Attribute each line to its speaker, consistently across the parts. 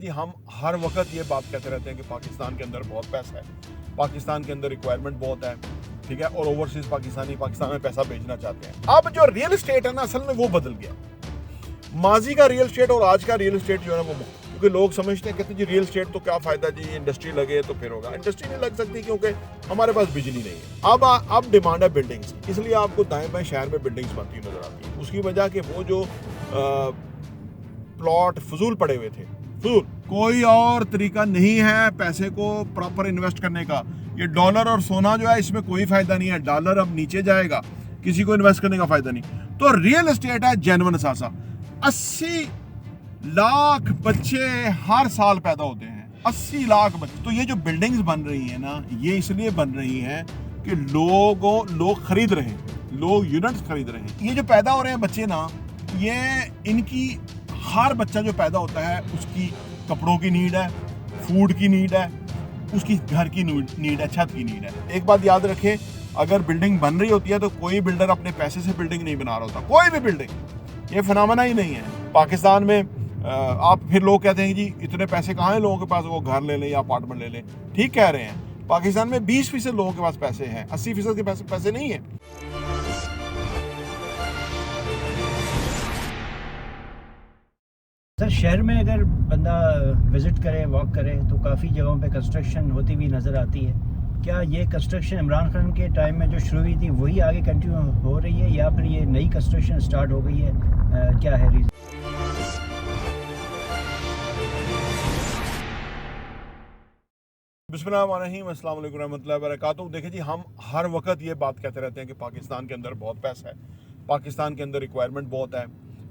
Speaker 1: जी हम हर वक्त ये बात कहते रहते हैं कि पाकिस्तान के अंदर बहुत पैसा है, पाकिस्तान के अंदर रिक्वायरमेंट बहुत है, ठीक है, और ओवरसीज पाकिस्तान में पैसा भेजना चाहते हैं। अब जो रियल एस्टेट है ना, असल में वो बदल गया। माजी का रियल एस्टेट और आज का रियल एस्टेट जो है ना वो, क्योंकि लोग समझते हैं, कहते हैं जी रियल एस्टेट तो क्या फायदा जी, इंडस्ट्री लगे तो फिर होगा। इंडस्ट्री नहीं लग सकती क्योंकि हमारे पास बिजली नहीं है। अब डिमांड है बिल्डिंग्स, इसलिए आपको दाएं बाएं शहर में बिल्डिंग्स बनती नजर आती है। उसकी वजह कि वो जो प्लॉट फजूल पड़े हुए थे, फजूल, कोई और तरीका नहीं है पैसे को प्रॉपर इन्वेस्ट करने का। ये डॉलर और सोना जो है इसमें कोई फायदा नहीं है, डॉलर अब नीचे जाएगा, किसी को इन्वेस्ट करने का फायदा नहीं। तो रियल एस्टेट है जेन्युइन सासा। 80 लाख बच्चे हर साल पैदा होते हैं, 80 लाख बच्चे। तो ये जो बिल्डिंग्स बन रही है ना, ये इसलिए बन रही हैं कि लोग खरीद रहे हैं, लोग यूनिट्स खरीद रहे हैं। ये जो पैदा हो रहे हैं बच्चे ना, ये इनकी हर बच्चा जो पैदा होता है उसकी कपड़ों की नीड है, फूड की नीड है, उसकी घर की नीड है, छत की नीड है। एक बात याद रखें, अगर बिल्डिंग बन रही होती है तो कोई बिल्डर अपने पैसे से बिल्डिंग नहीं बना रहा होता, कोई भी बिल्डिंग। ये फिनोमेना ही नहीं है पाकिस्तान में। आप फिर लोग कहते हैं जी इतने पैसे कहाँ हैं लोगों के पास, वो घर ले लें या अपार्टमेंट ले लें। ठीक कह रहे हैं, पाकिस्तान में 20% लोगों के पास पैसे हैं, 80% के पैसे नहीं है।
Speaker 2: सर, शहर में अगर बंदा विज़िट करे, वॉक करे, तो काफ़ी जगहों पे कंस्ट्रक्शन होती हुई नज़र आती है। क्या ये कंस्ट्रक्शन इमरान खान के टाइम में जो शुरू हुई थी वही आगे कंटिन्यू हो रही है, या फिर ये नई कंस्ट्रक्शन स्टार्ट हो गई है? क्या है रीज़न?
Speaker 1: बिस्मिल्लाहिर्रहमानिर्रहीम, अस्सलाम वालेकुम रहमतुल्लाहि व बरकातहू। देखिए जी, हम हर वक्त ये बात कहते रहते हैं कि पाकिस्तान के अंदर बहुत पैसा है, पाकिस्तान के अंदर रिक्वायरमेंट बहुत है,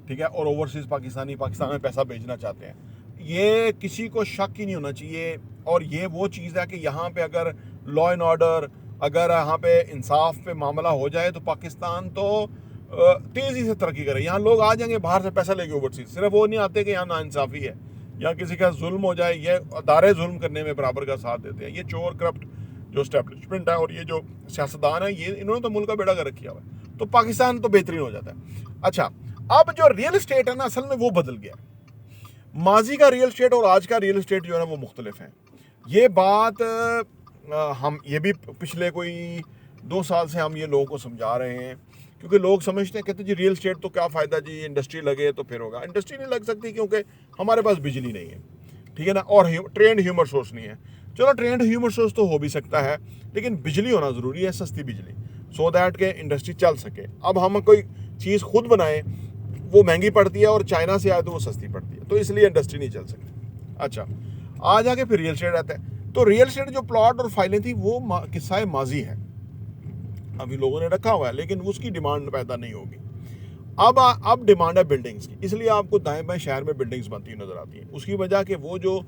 Speaker 1: ठीक है, और ओवरसीज पाकिस्तान में पैसा भेजना चाहते हैं। ये किसी को शक ही नहीं होना चाहिए। और ये वो चीज़ है कि यहाँ पे अगर लॉ एंड ऑर्डर, अगर यहाँ पे इंसाफ पे मामला हो जाए तो पाकिस्तान तो तेज़ी से तरक्की करे। यहाँ लोग आ जाएंगे बाहर से पैसा लेके ओवरसीज, सिर्फ वो नहीं आते कि यहाँ नाइंसाफ़ी है या किसी का जुल्म हो जाए। ये अदारे जुल्म करने में बराबर का साथ देते हैं। ये चोर करप्ट जो एस्टेब्लिशमेंट है और ये जो सियासतदान है, ये इन्होंने तो मुल्क का बेड़ा गर्क किया हुआ है, तो पाकिस्तान तो बेहतरीन हो जाता है। अच्छा, अब जो रियल एस्टेट है ना, असल में वो बदल गया। माजी का रियल एस्टेट और आज का रियल एस्टेट जो है ना वो मुख्तलिफ है। ये बात हम ये भी पिछले कोई 2 साल से हम ये लोगों को समझा रहे हैं, क्योंकि लोग समझते हैं, कहते हैं जी रियल एस्टेट तो क्या फ़ायदा जी, इंडस्ट्री लगे तो फिर होगा। इंडस्ट्री नहीं लग सकती क्योंकि हमारे पास बिजली नहीं है, ठीक है ना, और ट्रेंड ह्यूमन सोर्स नहीं है। चलो, ट्रेंड ह्यूमन सोर्स तो हो भी सकता है, लेकिन बिजली होना ज़रूरी है, सस्ती बिजली, सो दैट के इंडस्ट्री चल सके। अब हम कोई चीज़ खुद बनाएं, वो महंगी पड़ती है, और चाइना से आए तो वो सस्ती पड़ती है, तो इसलिए इंडस्ट्री नहीं चल सकती। अच्छा, आ जाके फिर रियल एस्टेट आता है। तो रियल एस्टेट जो प्लॉट और फाइलें थी वो किस्सा माजी है, अभी लोगों ने रखा हुआ है, लेकिन उसकी डिमांड पैदा नहीं होगी। अब डिमांड है बिल्डिंग्स की, इसलिए आपको दाएं बाएं शहर में बिल्डिंग्स बनती नजर आती हैं। उसकी वजह कि वो जो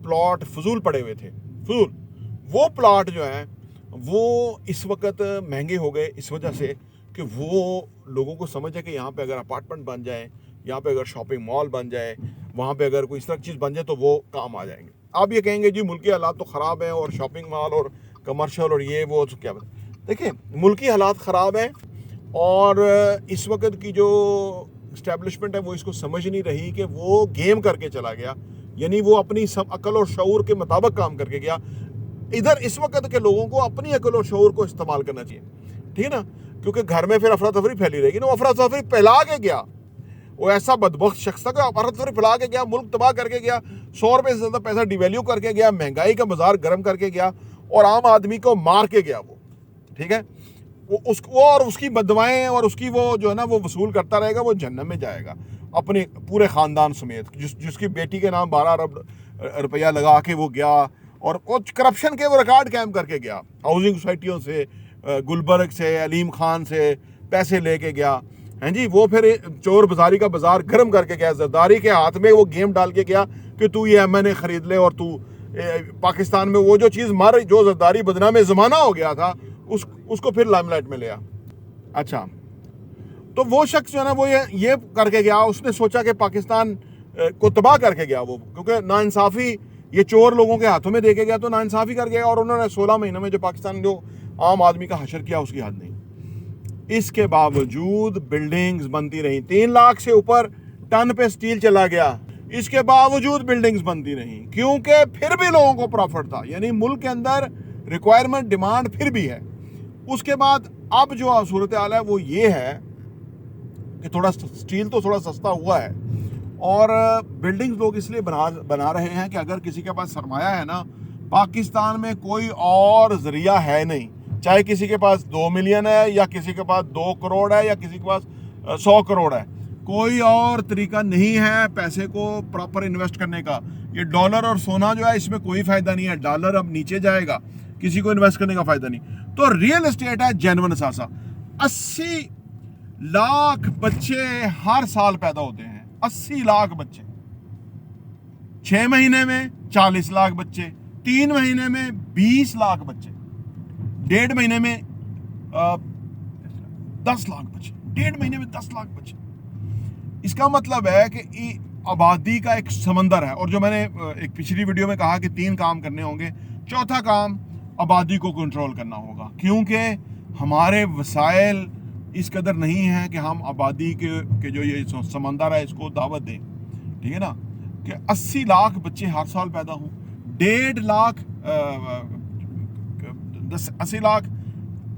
Speaker 1: प्लॉट फजूल पड़े हुए थे, फजूल, वो प्लॉट जो है वो इस वक्त महंगे हो गए इस वजह से कि वो लोगों को समझ है कि यहाँ पे अगर अपार्टमेंट बन जाए, यहाँ पे अगर शॉपिंग मॉल बन जाए, वहाँ पे अगर कोई इस तरह की चीज़ बन जाए तो वो काम आ जाएंगे। आप ये कहेंगे जी मुल्की हालात तो ख़राब हैं और शॉपिंग मॉल और कमर्शियल और ये वो, तो क्या देखिए, मुल्की हालात ख़राब हैं और इस वक्त की जो इस्टेब्लिशमेंट है वो इसको समझ नहीं रही कि वो गेम करके चला गया, यानी वो अपनी सब अकल और शऊर के मुताबिक काम करके गया। इधर इस वक्त के लोगों को अपनी अकल और शऊर को इस्तेमाल करना चाहिए, ठीक है ना, क्योंकि घर में फिर अफरा तफरी फैली रहेगी ना। वो अफरा तफरी फैला के गया, वो ऐसा बदबख्त शख्स था कि अफरा तफरी फैला के गया, मुल्क तबाह करके गया, 100 रुपये से ज़्यादा पैसा डिवैल्यू करके गया, महंगाई का बाजार गर्म करके गया और आम आदमी को मार के गया वो, ठीक है। वो और उसकी बदवाएं और उसकी वो जो है ना वो वसूल करता रहेगा, वो जन्नत में जाएगा अपने पूरे ख़ानदान समेत। जिसकी बेटी के नाम 12 अरब रुपया लगा के वो गया और वो करप्शन के वो रिकॉर्ड कायम करके गया, हाउसिंग सोसाइटियों से, गुलबर्ग से, अलीम खान से पैसे लेके गया, हैं जी। वो फिर चोर बाजारी का बाजार गर्म करके गया, जरदारी के हाथ में वो गेम डाल के गया कि तू ये एमएनए खरीद ले और तू पाकिस्तान में वो जो चीज़ मार, जो जरदारी बदनाम ज़माना हो गया था, उसको फिर लाइमलाइट में लिया। अच्छा, तो वो शख्स जो है ना वो ये करके गया, उसने सोचा कि पाकिस्तान को तबाह करके गया वो, क्योंकि नाइंसाफ़ी ये चोर लोगों के हाथों में देके गया तो नाइंसाफ़ी कर गया, और उन्होंने 16 महीनों में जो पाकिस्तान जो आम आदमी का हशर किया उसकी हद नहीं। इसके बावजूद बिल्डिंग्स बनती रही, 3 लाख से ऊपर टन पे स्टील चला गया, इसके बावजूद बिल्डिंग्स बनती नहीं, क्योंकि फिर भी लोगों को प्रॉफिट था, यानी मुल्क के अंदर रिक्वायरमेंट डिमांड फिर भी है। उसके बाद अब जो सूरत हाल है वो ये है कि थोड़ा स्टील तो थोड़ा सस्ता हुआ है, और बिल्डिंग्स लोग इसलिए बना रहे हैं कि अगर किसी के पास सरमाया है ना, पाकिस्तान में कोई और जरिया है नहीं, चाहे किसी के पास 2 मिलियन है या किसी के पास 2 करोड़ है या किसी के पास 100 करोड़ है, कोई और तरीका नहीं है पैसे को प्रॉपर इन्वेस्ट करने का। ये डॉलर और सोना जो है इसमें कोई फायदा नहीं है, डॉलर अब नीचे जाएगा, किसी को इन्वेस्ट करने का फायदा नहीं। तो रियल एस्टेट है जेन्युइन सासा। 80 लाख बच्चे हर साल पैदा होते हैं, 80 लाख बच्चे, 6 महीने में 40 लाख बच्चे, 3 महीने में 20 लाख बच्चे, 1.5 महीने में 10 लाख बच्चे, 1.5 महीने में 10 लाख बच्चे। इसका मतलब है कि आबादी का एक समंदर है। और जो मैंने एक पिछली वीडियो में कहा कि 3 काम करने होंगे, चौथा काम आबादी को कंट्रोल करना होगा, क्योंकि हमारे वसाइल इस कदर नहीं है कि हम आबादी के जो ये समंदर है इसको दावत दें, ठीक है ना, कि 80 लाख बच्चे हर साल पैदा हों, 1.5 लाख 80 लाख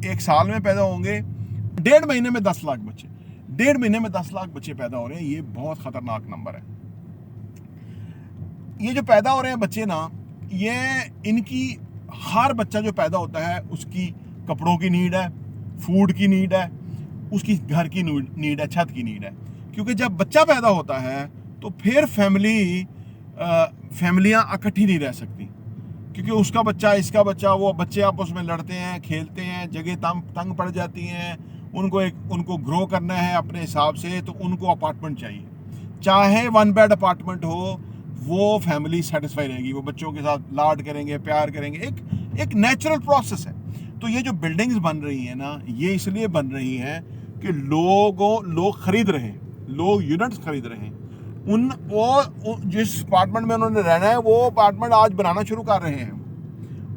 Speaker 1: एक साल में पैदा होंगे, 1.5 महीने में 10 लाख बच्चे, 1.5 महीने में 10 लाख बच्चे पैदा हो रहे हैं। ये बहुत खतरनाक नंबर है। ये जो पैदा हो रहे हैं बच्चे ना, ये इनकी हर बच्चा जो पैदा होता है उसकी कपड़ों की नीड है, फूड की नीड है, उसकी घर की नीड है, छत की नीड है। क्योंकि जब बच्चा पैदा होता है तो फिर फैमिलियां इकट्ठी नहीं रह सकती, क्योंकि उसका बच्चा इसका बच्चा, वो बच्चे आपस में लड़ते हैं, खेलते हैं, जगह तंग पड़ जाती हैं, उनको ग्रो करना है अपने हिसाब से, तो उनको अपार्टमेंट चाहिए। चाहे 1 बेड अपार्टमेंट हो, वो फैमिली सेटिस्फाई रहेगी, वो बच्चों के साथ लाड करेंगे, प्यार करेंगे, एक नेचुरल प्रोसेस है। तो ये जो बिल्डिंग्स बन रही हैं ना, ये इसलिए बन रही हैं कि लोग खरीद रहे हैं, लोग यूनिट्स खरीद रहे हैं, वो जिस अपार्टमेंट में उन्होंने रहना है वो अपार्टमेंट आज बनाना शुरू कर रहे हैं।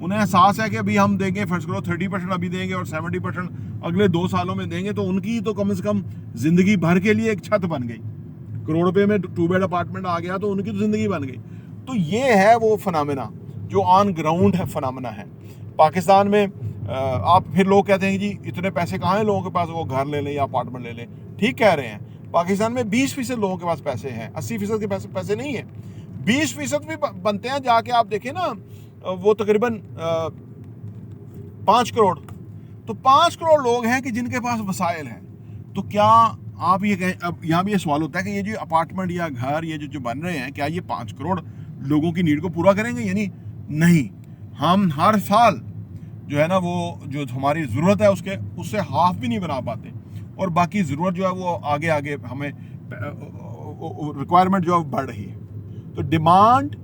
Speaker 1: उन्हें एहसास है कि अभी हम देंगे, फर्स्ट करो 30% अभी देंगे और 70% अगले 2 सालों में देंगे, तो उनकी तो कम से कम जिंदगी भर के लिए एक छत बन गई। करोड़ रुपए में 2 बेड अपार्टमेंट आ गया तो उनकी तो जिंदगी बन गई। तो ये है वो फिनोमेना जो ऑन ग्राउंड है, फिनोमेना है पाकिस्तान में। आप फिर लोग कहते हैं कि जी इतने पैसे कहाँ हैं लोगों के पास, वो घर ले लें या अपार्टमेंट ले लें। ठीक कह रहे हैं, पाकिस्तान में 20% लोगों के पास पैसे हैं, 80% के पैसे नहीं है। 20% भी बनते हैं, जाके आप देखें ना, वो तकरीबन 5 करोड़, तो 5 करोड़ लोग हैं कि जिनके पास वसाइल हैं। तो क्या आप ये कहें, अब यहाँ भी ये सवाल होता है कि ये जो अपार्टमेंट या घर ये जो बन रहे हैं, क्या ये 5 करोड़ लोगों की नीड को पूरा करेंगे? यानी नहीं, हम हर साल जो है ना, वो जो हमारी ज़रूरत है उससे हाफ भी नहीं बना पाते, और बाकी ज़रूरत जो है वो आगे हमें रिक्वायरमेंट जो है बढ़ रही है। तो डिमांड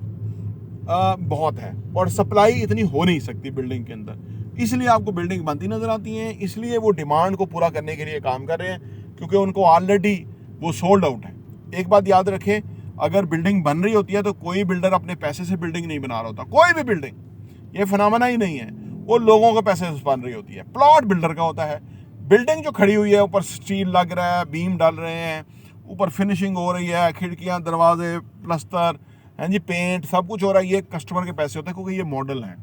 Speaker 1: बहुत है और सप्लाई इतनी हो नहीं सकती बिल्डिंग के अंदर, इसलिए आपको बिल्डिंग बनती नज़र आती हैं। इसलिए वो डिमांड को पूरा करने के लिए काम कर रहे हैं, क्योंकि उनको ऑलरेडी वो सोल्ड आउट है। एक बात याद रखें, अगर बिल्डिंग बन रही होती है तो कोई बिल्डर अपने पैसे से बिल्डिंग नहीं बना रहा होता, कोई भी बिल्डिंग, ये फिनोमेना ही नहीं है, वो लोगों के पैसे से बन रही होती है। प्लॉट बिल्डर का होता है। बिल्डिंग जो खड़ी हुई है, ऊपर स्टील लग रहा है, बीम डाल रहे हैं, ऊपर फिनिशिंग हो रही है, खिड़कियां, दरवाजे, प्लस्तर, हैं जी, पेंट, सब कुछ हो रहा है, ये कस्टमर के पैसे होते हैं, क्योंकि ये मॉडल हैं।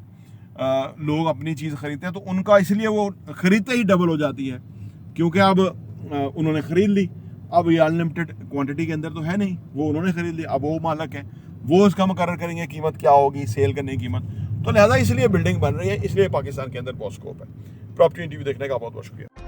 Speaker 1: लोग अपनी चीज़ खरीदते हैं तो उनका इसलिए वो खरीदते ही डबल हो जाती है, क्योंकि अब उन्होंने ख़रीद ली। अब ये अनलिमिटेड क्वांटिटी के अंदर तो है नहीं, वो उन्होंने ख़रीद ली, अब वो मालक है, वो इसका मुकर्रर करेंगे कीमत क्या होगी, सेल करने की कीमत। तो लिहाजा इसलिए बिल्डिंग बन रही है, इसलिए पाकिस्तान के अंदर बहुत स्कोप है। प्रॉपर्टी इंटरव्यू देखने का बहुत बहुत शुक्रिया।